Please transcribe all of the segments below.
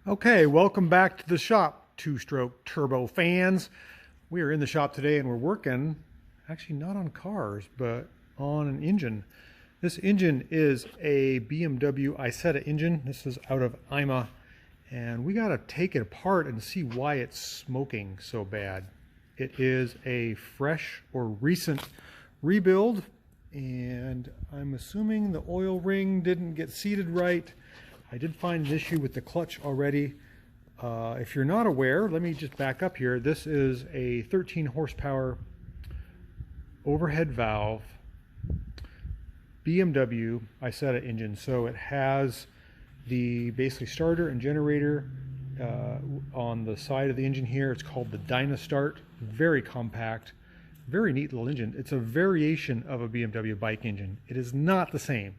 Okay, welcome back to the shop, two-stroke turbo fans. We are in the shop today and we're working, actually not on cars, but on an engine. This engine is a BMW Isetta engine. This is out of IMA, and we got to take it apart and see why it's smoking so bad. It is a fresh or recent rebuild, and I'm assuming the oil ring didn't get seated right. I did find an issue with the clutch already. If you're not aware, let me just back up here. This is a 13 horsepower overhead valve BMW Isetta engine. So it has the basically starter and generator on the side of the engine here. It's called the Dynastart. Very compact, very neat little engine. It's a variation of a BMW bike engine. It is not the same.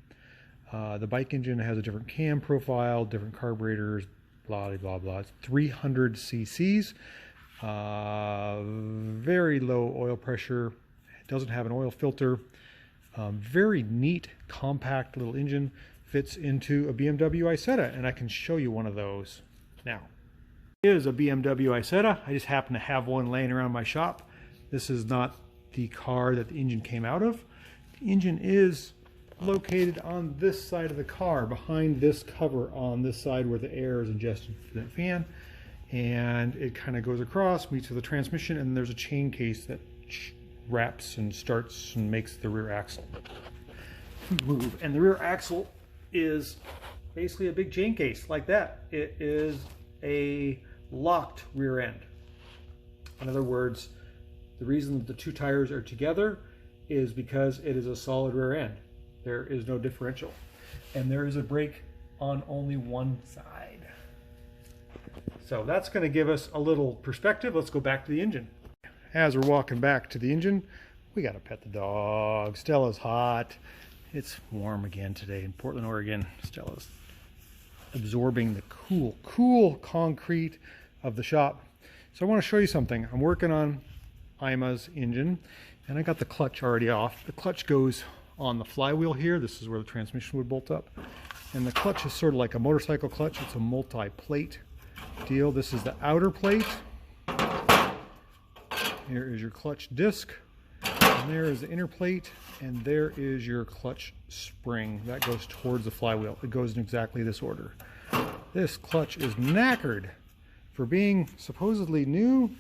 The bike engine has a different cam profile, different carburetors, blah, blah, blah. It's 300 cc's, very low oil pressure. It doesn't have an oil filter. Very neat, compact little engine. Fits into a BMW Isetta, and I can show you one of those now. It is a BMW Isetta. I just happen to have one laying around my shop. This is not the car that the engine came out of. The engine is located on this side of the car, behind this cover on this side where the air is ingested through that fan, and it kind of goes across, meets with the transmission, and there's a chain case that wraps and starts and makes the rear axle move. And the rear axle is basically a big chain case like that. It is a locked rear end. In other words, the reason that the two tires are together is because it is a solid rear end. There is no differential, and there is a brake on only one side. So that's going to give us a little perspective. Let's go back to the engine. As we're walking back to the engine, we got to pet the dog. Stella's hot. It's warm again today in Portland, Oregon. Stella's absorbing the cool concrete of the shop. So I want to show you something. I'm working on IMA's engine, and I got the clutch already off. The clutch goes on the flywheel here. This is where the transmission would bolt up, and the clutch is sort of like a motorcycle clutch. It's a multi-plate deal. This is the outer plate. Here is your clutch disc, and there is the inner plate, and there is your clutch spring that goes towards the flywheel. It goes in exactly this order. This clutch is knackered. For being supposedly new,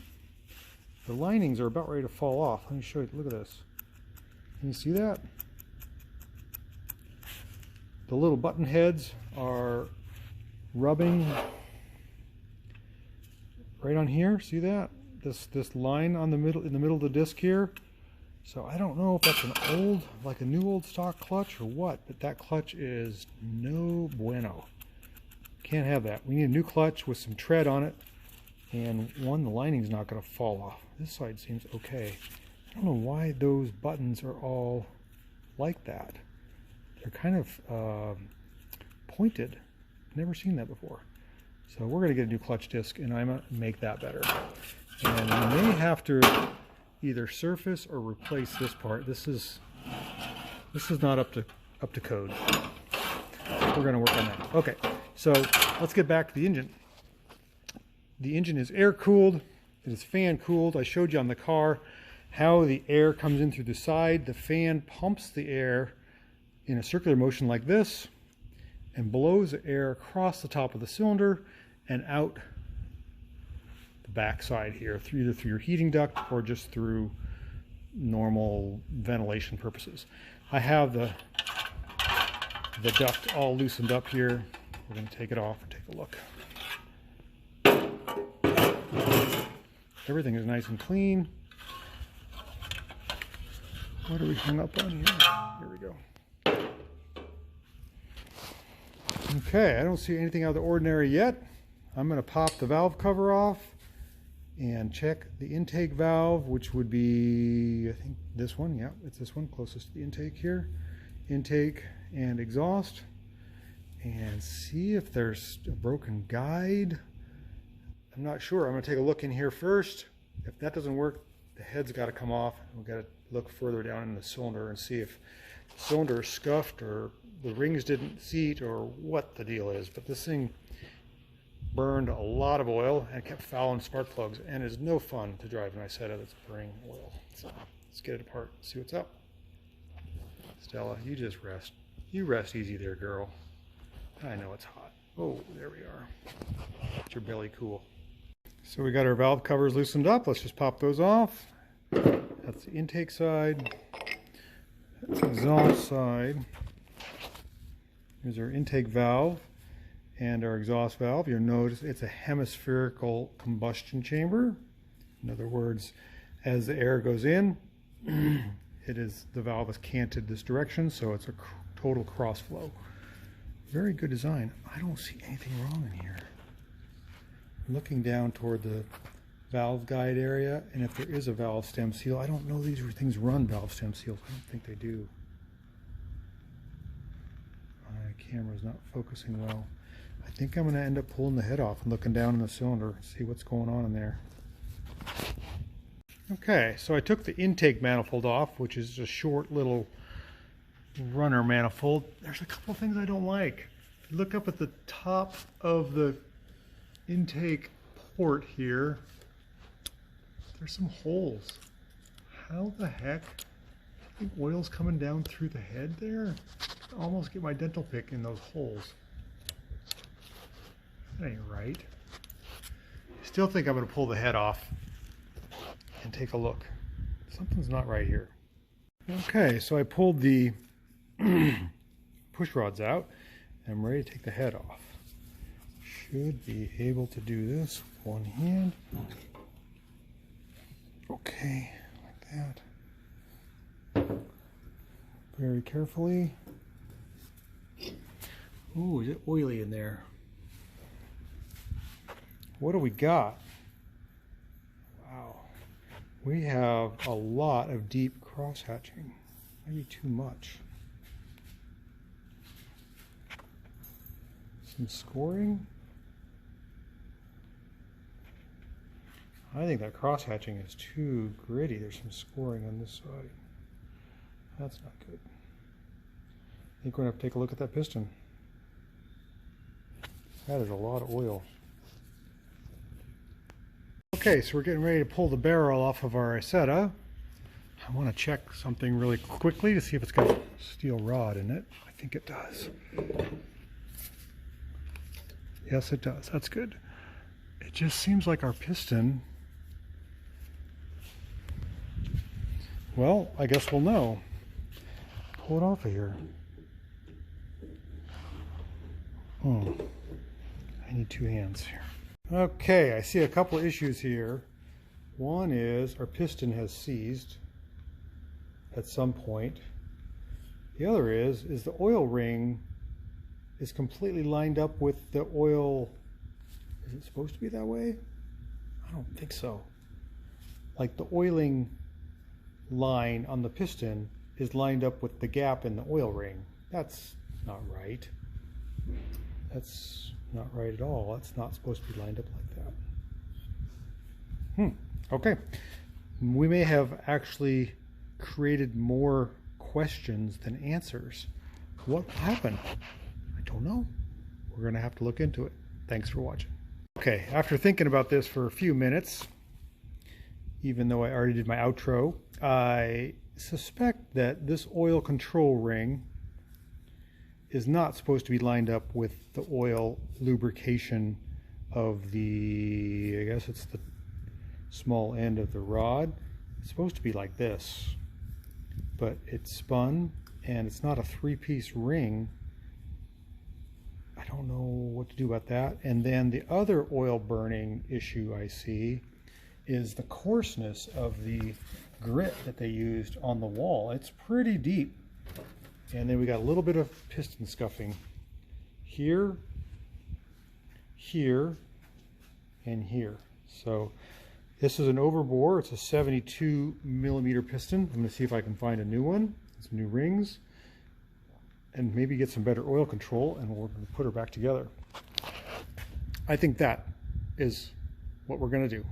the linings are about ready to fall off. Let me show you. Look at this. Can you see that? The little button heads are rubbing right on here. See that? This line on the middle, in the middle of the disc here. So I don't know if that's an old, like a new old stock clutch or what, but that clutch is no bueno. Can't have that. We need a new clutch with some tread on it, and one, the lining's not going to fall off. This side seems okay. I don't know why those buttons are all like that. They're kind of pointed. Never seen that before. So we're going to get a new clutch disc, and I'm going to make that better. And we may have to either surface or replace this part. This is not up to code. We're going to work on that. Okay, so let's get back to the engine. The engine is air cooled. It is fan cooled. I showed you on the car how the air comes in through the side. The fan pumps the air in a circular motion like this and blows the air across the top of the cylinder and out the back side here, either through your heating duct or just through normal ventilation purposes. I have the duct all loosened up here. We're going to take it off and take a look. Everything is nice and clean. What are we hung up on here? Here we go. Okay, I don't see anything out of the ordinary yet. I'm going to pop the valve cover off and check the intake valve, which would be, I think, this one. Yeah, it's this one, closest to the intake here. Intake and exhaust. And see if there's a broken guide. I'm not sure. I'm going to take a look in here first. If that doesn't work, the head's got to come off. We've got to look further down in the cylinder and see if the cylinder is scuffed or the rings didn't seat or what the deal is. But this thing burned a lot of oil and kept fouling spark plugs, and it's no fun to drive an Isetta that's burning oil. So let's get it apart, see what's up. Stella, you just rest. You rest easy there, girl. I know it's hot. Oh, there we are. Get your belly cool. So we got our valve covers loosened up. Let's just pop those off. That's the intake side. That's the exhaust side. Here's our intake valve and our exhaust valve. You'll notice it's a hemispherical combustion chamber. In other words, as the air goes in, the valve is canted this direction, so it's a total cross flow. Very good design. I don't see anything wrong in here. I'm looking down toward the valve guide area, and if there is a valve stem seal, I don't know these things run valve stem seals. I don't think they do. My camera's not focusing well. I think I'm going to end up pulling the head off and looking down in the cylinder, see what's going on in there. Okay, so I took the intake manifold off, which is a short little runner manifold. There's a couple things I don't like. Look up at the top of the intake port here. There's some holes. How the heck? I think oil's coming down through the head there. I almost get my dental pick in those holes. That ain't right. I still think I'm going to pull the head off and take a look. Something's not right here. Okay, so I pulled the push rods out and I'm ready to take the head off. Should be able to do this with one hand. Okay, like that. Very carefully. Ooh, is it oily in there? What do we got? Wow. We have a lot of deep cross-hatching. Maybe too much. Some scoring. I think that cross-hatching is too gritty. There's some scoring on this side. That's not good. I think we're going to have to take a look at that piston. That is a lot of oil. Okay, so we're getting ready to pull the barrel off of our Isetta. I want to check something really quickly to see if it's got a steel rod in it. I think it does. Yes, it does. That's good. It just seems like our piston... Well, I guess we'll know. Pull it off of here. Oh, I need two hands here. Okay, I see a couple of issues here. One is our piston has seized at some point. The other is the oil ring is completely lined up with the oil. Is it supposed to be that way? I don't think so. Like the oiling line on the piston is lined up with the gap in the oil ring. That's not right. That's not right at all. That's not supposed to be lined up like that. Okay. We may have actually created more questions than answers. What happened? I don't know. We're going to have to look into it. Thanks for watching. Okay, after thinking about this for a few minutes, even though I already did my outro, I suspect that this oil control ring is not supposed to be lined up with the oil lubrication of the, I guess it's the small end of the rod. It's supposed to be like this, but it's spun and it's not a three-piece ring. I don't know what to do about that. And then the other oil burning issue I see is the coarseness of the grit that they used on the wall. It's pretty deep. And then we got a little bit of piston scuffing here, here, and here. So this is an overbore. It's a 72 millimeter piston. I'm going to see if I can find a new one, some new rings, and maybe get some better oil control, and we're going to put her back together. I think that is what we're going to do.